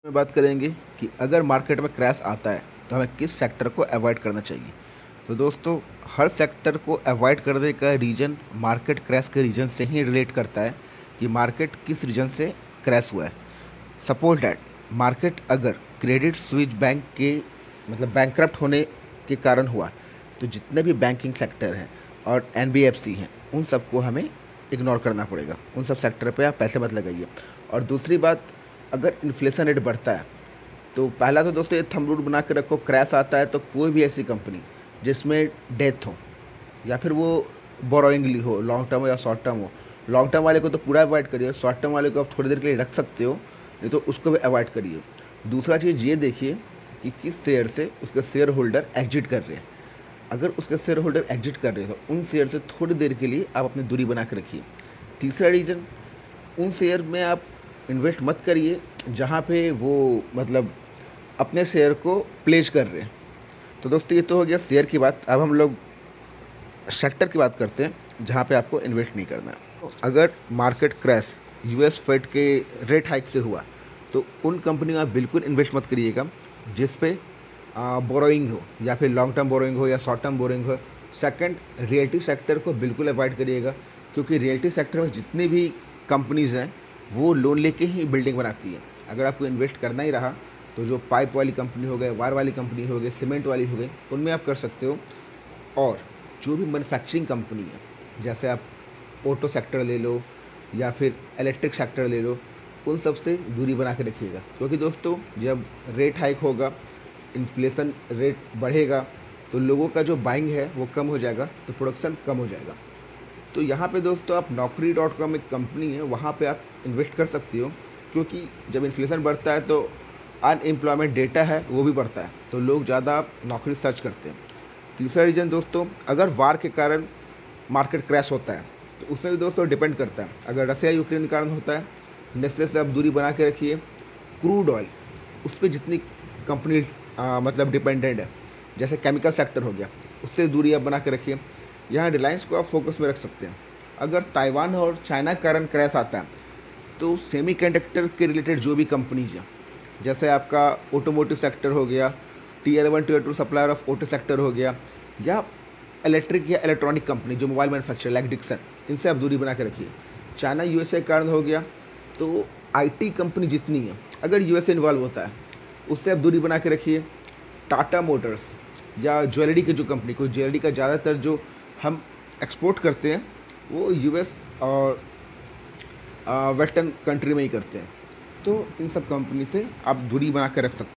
में बात करेंगे कि अगर मार्केट में क्रैश आता है तो हमें किस सेक्टर को अवॉइड करना चाहिए। तो दोस्तों, हर सेक्टर को अवॉइड करने का रीज़न मार्केट क्रैश के रीज़न से ही रिलेट करता है कि मार्केट किस रीज़न से क्रैश हुआ है। सपोज डैट मार्केट अगर क्रेडिट स्विच बैंक के बैंकरप्ट होने के कारण हुआ, तो जितने भी बैंकिंग सेक्टर हैं और एनबीएफसी हैं उन सबको हमें इग्नोर करना पड़ेगा। उन सब सेक्टर पे आप पैसे मत लगाइए। और दूसरी बात, अगर इन्फ्लेशन रेट बढ़ता है तो पहला तो दोस्तों ये थंब रूल बना के रखो, क्रैश आता है तो कोई भी ऐसी कंपनी जिसमें डेथ हो या फिर वो बोरोइंग ली हो, लॉन्ग टर्म हो या शॉर्ट टर्म हो। लॉन्ग टर्म वाले को तो पूरा अवॉइड करिए, शॉर्ट टर्म वाले को आप थोड़ी देर के लिए रख सकते हो, नहीं तो उसको भी अवॉइड करिए। दूसरा चीज़ ये देखिए कि किस शेयर से उसके शेयर होल्डर एग्जिट कर रहे हैं। अगर उसके शेयर होल्डर एग्जिट कर रहे हैं तो उन शेयर से थोड़ी देर के लिए आप अपनी दूरी बना के रखिए। तीसरा रीज़न, उन शेयर में आप इन्वेस्ट मत करिए जहाँ पे वो अपने शेयर को प्लेज कर रहे हैं। तो दोस्तों, ये तो हो गया शेयर की बात। अब हम लोग सेक्टर की बात करते हैं जहाँ पे आपको इन्वेस्ट नहीं करना है। तो अगर मार्केट क्रैश यूएस फेड के रेट हाइक से हुआ तो उन कंपनी में आप बिल्कुल इन्वेस्ट मत करिएगा जिस पे बोरोइंग हो, या फिर लॉन्ग टर्म बोरोइंग हो या शॉर्ट टर्म बोरोइंग हो। सेकंड, रियल्टी सेक्टर को बिल्कुल अवॉइड करिएगा, क्योंकि रियल्टी सेक्टर में जितनी भी कंपनीज़ हैं वो लोन लेके ही बिल्डिंग बनाती है। अगर आपको इन्वेस्ट करना ही रहा तो जो पाइप वाली कंपनी हो गए, वायर वाली कंपनी हो गई, सीमेंट वाली हो गई, उनमें आप कर सकते हो। और जो भी मैन्युफैक्चरिंग कंपनी है, जैसे आप ऑटो सेक्टर ले लो या फिर इलेक्ट्रिक सेक्टर ले लो, उन सब से दूरी बना के रखिएगा। क्योंकि दोस्तों, जब रेट हाइक होगा, इन्फ्लेशन रेट बढ़ेगा, तो लोगों का जो बाइंग है वो कम हो जाएगा, तो प्रोडक्शन कम हो जाएगा। तो यहाँ पे दोस्तों आप naukri.com एक कंपनी है, वहाँ पे आप इन्वेस्ट कर सकती हो, क्योंकि जब इन्फ्लेशन बढ़ता है तो अनएम्प्लॉयमेंट डेटा है वो भी बढ़ता है, तो लोग ज़्यादा नौकरी सर्च करते हैं। तीसरा रीज़न दोस्तों, अगर वार के कारण मार्केट क्रैश होता है तो उसमें भी दोस्तों डिपेंड करता है। अगर रसिया यूक्रेन के कारण होता है, नेस्ले से आप दूरी बना के रखिए। क्रूड ऑयल, उस पर जितनी कंपनी डिपेंडेंट है, जैसे केमिकल सेक्टर हो गया, उससे दूरी आप बना के रखिए। यहाँ रिलायंस को आप फोकस में रख सकते हैं। अगर ताइवान और चाइना के कारण क्रैश आता है तो सेमीकंडक्टर के रिलेटेड जो भी कंपनीज हैं, जैसे आपका ऑटोमोटिव सेक्टर हो गया, tier 1 tier 2 supplier of auto sector हो गया, या इलेक्ट्रिक या इलेक्ट्रॉनिक कंपनी जो मोबाइल मैन्युफैक्चर लाइक डिक्सन, इनसे आप दूरी बना के रखिए। चाइना यूएसए के कारण हो गया तो आईटी कंपनी जितनी है, अगर यूएसए इन्वॉल्व होता है, उससे आप दूरी बना के रखिए। टाटा मोटर्स या ज्वेलरी की जो कंपनी, कोई ज्वेलरी का ज़्यादातर जो हम एक्सपोर्ट करते हैं वो यूएस और वेस्टर्न कंट्री में ही करते हैं, तो इन सब कंपनी से आप दूरी बना कर रख सकते हैं।